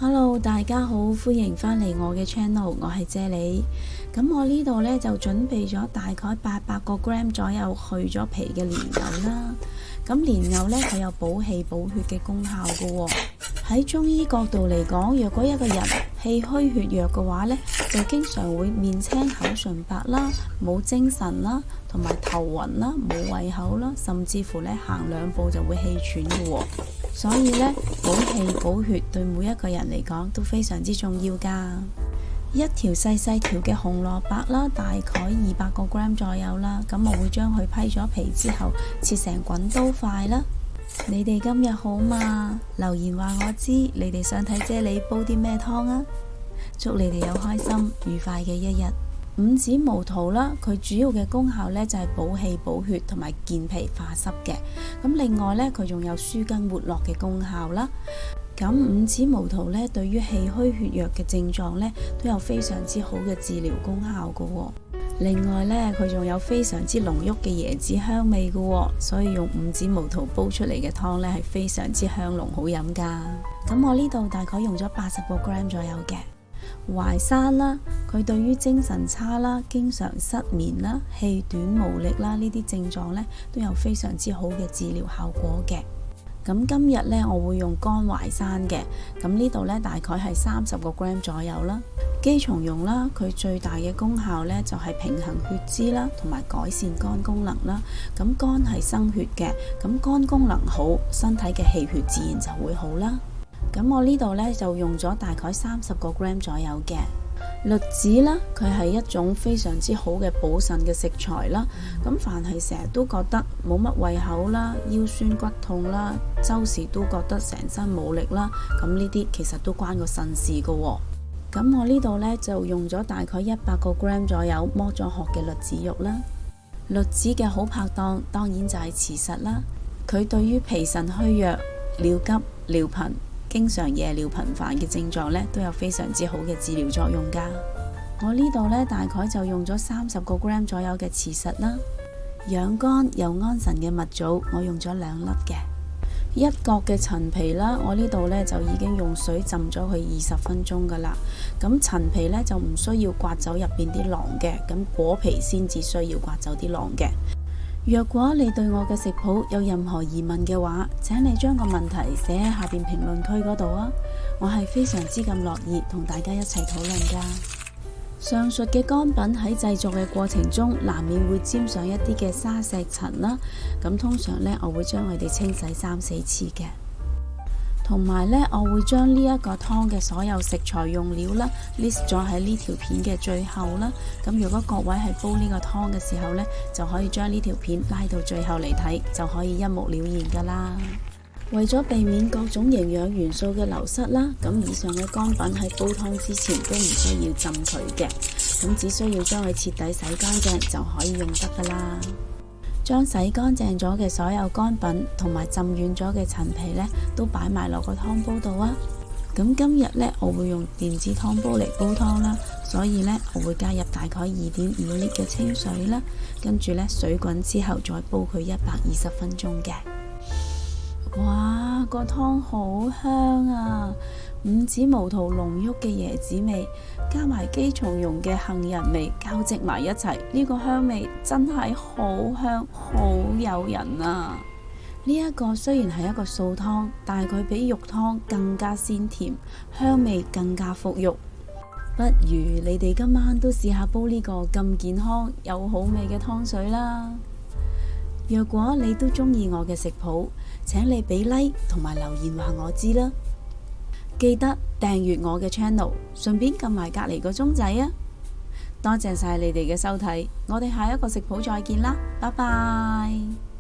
Hello，大家好，歡迎返嚟我嘅 channel， 我係啫喱。咁我呢度呢，就準備咗大概800個 gram 左右去咗皮嘅蓮藕啦。咁蓮藕呢，佢有補氣補血嘅功效噶喎。喺中醫角度嚟講，若果一個人氣虛血弱嘅話呢，就經常會面青口唇白啦，冇精神啦，同埋頭暈啦，冇胃口啦，甚至乎呢行兩步就會氣喘嘅喎。所以呢，補氣補血對每一個人嚟講都非常之重要噶。一條細細條嘅紅蘿蔔啦，大概200個 gram 左右啦。咁我會將佢批咗皮之後，切成滾刀塊啦。你哋今日好嘛？留言話我知，你哋想睇啫喱煲啲咩湯啊？祝你哋有開心愉快嘅一日。五子毛桃啦，佢主要嘅功效呢就係補氣補血同埋健脾化濕嘅。咁另外呢，佢仲有舒筋活絡嘅功效啦。咁五子毛桃呢，對於氣虛血弱嘅症狀呢，都有非常之好嘅治療功效噶喎。另外呢，佢仲有非常之濃郁嘅椰子香味噶喎，所以用五子毛桃煲出嚟嘅湯呢，係非常之香濃好飲噶。咁我呢度大概用咗80個 gram 左右嘅。淮山啦，佢對於精神差啦、經常失眠啦、氣短無力啦呢啲症狀呢，都有非常之好嘅治療效果嘅。咁今日呢，我會用乾淮山嘅。咁呢度呢，大概係30個 gram 左右啦。姬松茸啦，佢最大嘅功效呢，就係平衡血脂啦，同埋改善肝功能啦。咁肝係生血嘅，咁肝功能好，身體嘅氣血自然就會好啦。咁我呢度呢，就用咗大概30個 gram 左右嘅。栗子啦，佢係一種非常之好嘅補腎嘅食材啦。咁凡係成日都覺得冇乜胃口啦、腰酸骨痛啦、周時都覺得成身冇力啦，咁呢啲其實都關個腎事噶喎。咁我呢度呢，就用咗大概100個 gram 左右剝咗殼嘅栗子肉啦。栗子嘅好拍檔當然就係慈實啦，佢對於脾腎虛弱、尿急、尿頻、經常夜尿頻繁嘅症狀呢，都有非常之好嘅治療作用噶。我呢度呢，大概就用咗30個 gram 左右嘅慈實啦。養肝又安神嘅蜜棗，我用咗2粒嘅。一角嘅陳皮啦，我呢度呢，就已經用水浸咗佢20分鐘噶啦。咁陳皮呢，就唔需要刮走入邊啲囊嘅，咁果皮先至需要刮走啲囊嘅。若果你對我嘅食譜有任何疑問嘅話，請你將個問題寫喺下邊評論區嗰度啊，我係非常之咁樂意同大家一齊討論噶。上述嘅乾品喺製作嘅過程中，難免會沾上一啲嘅沙石塵啦。咁通常呢，我會將佢哋清洗3-4次嘅。同埋呢，我會將呢一個湯嘅所有食材用料啦 list 咗喺呢條片嘅最後啦。咁如果各位係煲呢個湯嘅時候呢，就可以將呢條片拉到最後嚟睇，就可以一目了然噶啦。為咗避免各種營養元素嘅流失啦，咁以上嘅乾品喺煲湯之前都唔需要浸佢嘅，咁只需要將佢徹底洗乾淨就可以用得噶啦。將洗乾淨咗嘅所有乾品同埋浸軟咗嘅陳皮呢，都擺埋落個湯煲度啊。咁今日呢，我會用電子湯煲嚟煲湯啦，所以呢，我會加入大概2.5 litre嘅清水啦，跟住呢，水滾之後再煲佢120分鐘嘅。哇，個湯好香啊！五子毛桃濃郁嘅椰子味，加埋姬松茸嘅杏仁味，交織埋一齊，呢個香味真係好香，好誘人啊！呢一個雖然係一個素湯，但係佢比肉湯更加鮮甜，香味更加馥郁。不如你哋今晚都試下煲呢個咁健康又好味嘅湯水啦！若果你都中意我嘅食譜，請你俾 like 同埋留言話我知啦。記得訂閱我嘅 channel， 順便撳埋隔籬個鐘仔啊！多謝晒你哋嘅收睇，我哋下一個食譜再見啦，拜拜。